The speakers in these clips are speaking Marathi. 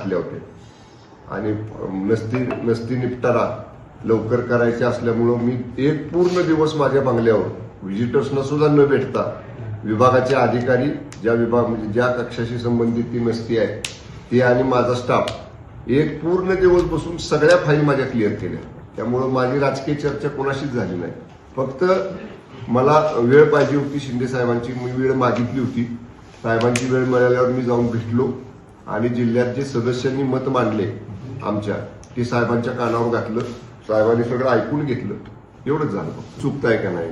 घातल्या होत्या आणि नसती निपटारा लवकर करायचे असल्यामुळं मी एक पूर्ण दिवस माझ्या बंगल्यावर व्हिजिटर्सना सुद्धा न भेटता विभागाचे अधिकारी ज्या विभाग म्हणजे ज्या कक्षाशी संबंधित ती नसती आहे ती आणि माझा स्टाफ एक पूर्ण दिवस बसून सगळ्या फाईल माझ्या क्लिअर केल्या. त्यामुळं माझी राजकीय चर्चा कोणाशीच झाली नाही. फक्त मला वेळ पाहिजे होती शिंदे साहेबांची, मी वेळ मागितली होती. साहेबांची वेळ मिळाल्यावर मी जाऊन भेटलो आणि जिल्ह्यात जे सदस्यांनी मत मांडले आमच्या ते साहेबांच्या कानावर घातलं. साहेबांनी सगळं ऐकून घेतलं. एवढंच झालं. चुकताय का नाही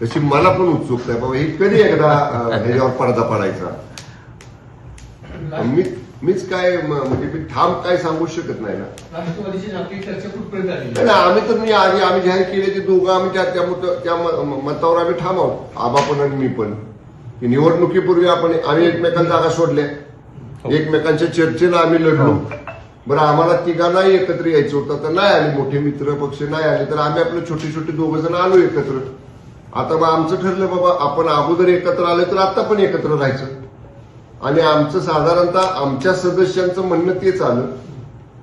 तशी मला पण उत्सुकता आहे बाबा हे कधी एकदा ह्याच्यावर पडदा पडायचा. मीच काय म्हणजे मी ठाम काय सांगू शकत नाही ना. आम्ही तर आम्ही जाहीर केले ते दोघं आम्ही त्या मतावर आम्ही ठाम आहोत. आबा पण आणि मी पण. निवडणुकीपूर्वी आम्ही एकमेकांना जागा सोडल्या, एकमेकांच्या चर्चेला आम्ही लढलो. बरं आम्हाला तिघांनाही एकत्र यायचं होतं तर नाही आले, मोठे मित्र पक्ष नाही आले तर आम्ही आपले छोटे छोटे दोघं जण आलो एकत्र. आता मग आमचं ठरलं बाबा आपण अगोदर एकत्र आलो तर आता पण एकत्र राहायचं आणि आमचं साधारणतः आमच्या सदस्यांचं म्हणणं तेच आलं.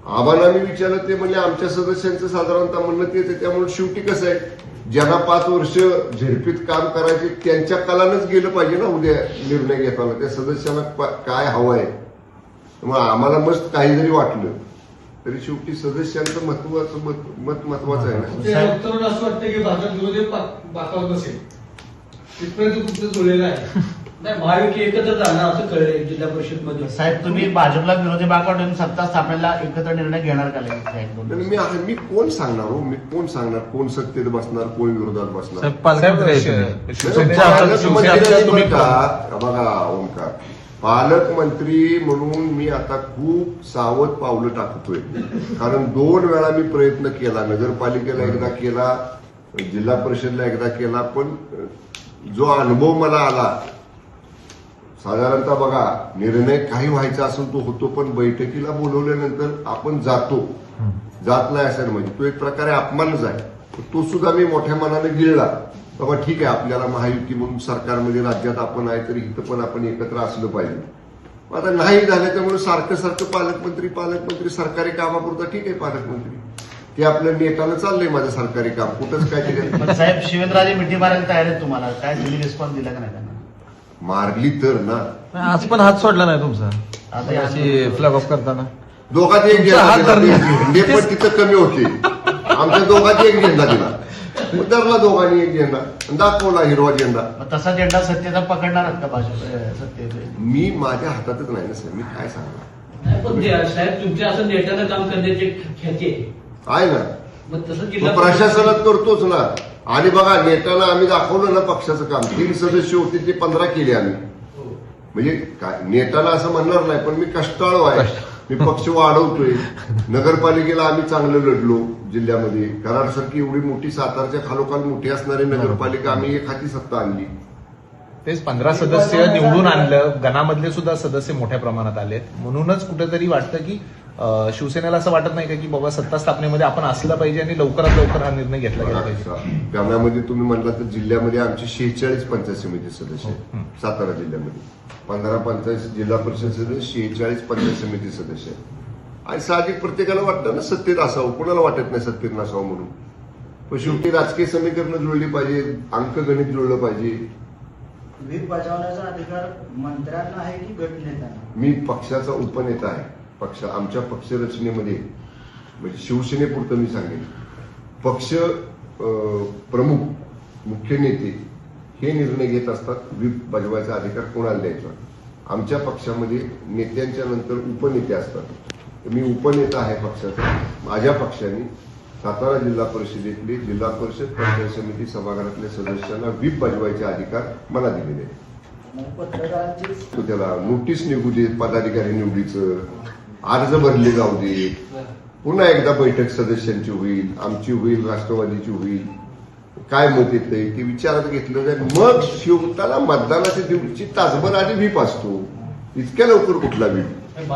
आबांना मी विचारलं ते म्हणले आमच्या सदस्यांचं साधारणतः म्हणणं तेच आहे. त्यामुळे शेवटी कसं आहे ज्यांना 5 वर्ष झेडपीत काम करायचे त्यांच्या कलानच गेलं पाहिजे ना उद्या निर्णय घेताना. त्या सदस्यांना काय हवं आहे. त्यामुळे आम्हाला मस्त काही जरी वाटलं तरी शेवटी सदस्यांचं महत्वाचं आहे ना. असं वाटतं की भारतात विरोधी बाकावत नसेल तिथपर्यंत तुमचं जुळलेलं आहे. नाही महायुती एकत्र जाणार असं कळलंय जिल्हा परिषद मध्ये. साहेब तुम्ही भाजपला विरोधी बाकावून सत्ता स्थापनेला एकत्र निर्णय घेणार का? मी कोण सांगणार हो, मी कोण सांगणार कोण सत्तेत बसणार कोण विरोधात बसणार. बघा ओंकार, पालकमंत्री म्हणून मी आता खूप सावध पावलं टाकतोय. कारण 2 वेळा मी प्रयत्न केला. नगरपालिकेला एकदा केला, जिल्हा परिषदला एकदा केला. पण जो अनुभव मला आला साधारणतः बघा निर्णय काही व्हायचा असेल तो होतो पण बैठकीला बोलवल्यानंतर आपण जात नाही असं म्हणजे तो एक प्रकारे अपमानच आहे. तो सुद्धा मी मोठ्या मनाने गिळला. बाबा ठीक आहे आपल्याला महायुती म्हणून सरकारमध्ये राज्यात आपण आहे तरी इथं पण आपण एकत्र असलं पाहिजे. आता नाही झालं त्यामुळे सारखं पालकमंत्री सरकारी कामापुरता ठीक आहे पालकमंत्री ते आपल्या नेटानं चाललंय माझं सरकारी काम कुठंच काय केलं. साहेब शिवेंद्रराजे मिठी मारायला तयार आहेत तुम्हाला काय तुम्ही रिस्पॉन्स दिला का नाही त्यांना? मारली तर ना आज पण हात सोडला नाही तुमचा अशी फ्लॅग ऑफ करताना. दोघात एक झेंडे पण तिथं कमी होते. आमच्या दोघांची एक झेंडा दिला उतरला दोघांनी एक झेंडा दाखवला हिरवा झेंडा. तसा झेंडा सत्तेचा पकडणार का भाजप सत्तेचे? मी माझ्या हातातच नाही ना सर मी काय सांगणार. साहेब तुमच्या असं नेत्यानं काम करण्याची ख्याती आहे ना. मग तसं प्रशासनात करतोच ना. आणि बघा नेत्यानं आम्ही दाखवलं ना पक्षाचं काम. 3 सदस्य होते ते 15 केले आम्ही. म्हणजे काय नेत्यानं असं म्हणणार नाही पण मी कष्टाळू आहे. मी पक्ष वाढवतोय. नगरपालिकेला आम्ही चांगलं लढलो जिल्ह्यामध्ये. कराडसारखी एवढी मोठी सातारच्या खालोखाल मोठी असणारी नगरपालिका आम्ही एक हाती सत्ता आणली. तेच 15 सदस्य निवडून आणलं. गणामधले सुद्धा सदस्य मोठ्या प्रमाणात आलेत. म्हणूनच कुठेतरी वाटतं की शिवसेनेला असं वाटत नाही का की बाबा सत्ता स्थापनेमध्ये आपण असलं पाहिजे आणि लवकरात लवकर हा निर्णय घेतला गेला पाहिजे. गणामध्ये तुम्ही म्हणला तर जिल्ह्यामध्ये आमचे 46 पंचायत समिती सदस्य आहेत. सातारा जिल्ह्यामध्ये 15 पंचायत जिल्हा परिषद सदस्य 46 पंचायत समिती सदस्य आहेत. आणि साहजिक प्रत्येकाला वाटतं ना सत्तेत असावं. कोणाला वाटत नाही सत्तेत नसावं म्हणून. पण शेवटी राजकीय समीकरणं जुळली पाहिजे, अंकगणित जुळलं पाहिजे. व्हीप बजावण्याचा अधिकार मंत्र्यांना आहे की गटनेत्यांना? मी पक्षाचा उपनेता आहे. आमच्या पक्ष रचनेमध्ये म्हणजे शिवसेनेपुरतं मी सांगेन पक्ष प्रमुख मुख्य नेते हे निर्णय घेत असतात. व्हीप बजवायचा अधिकार कोणाला द्यायचा. आमच्या पक्षामध्ये नेत्यांच्या नंतर उपनेते असतात. मी उपनेता आहे पक्षाचा. माझ्या पक्षाने सातारा जिल्हा परिषदेतले जिल्हा परिषद पंचायत समिती सभागृहातल्या सदस्यांना व्हीप बजवायचे अधिकार मला दिलेले आहेत. त्याला नोटीस निघू दे पदाधिकारी निवडीचं, अर्ज भरले जाऊ दे, पुन्हा एकदा बैठक सदस्यांची होईल, आमची होईल, राष्ट्रवादीची होईल, काय मत येतंय ते विचारात घेतलं जाईल. मग शेवटाला मतदानाच्या दिवशी तासभर आधी व्हीप असतो. इतक्या लवकर कुठला व्हीप?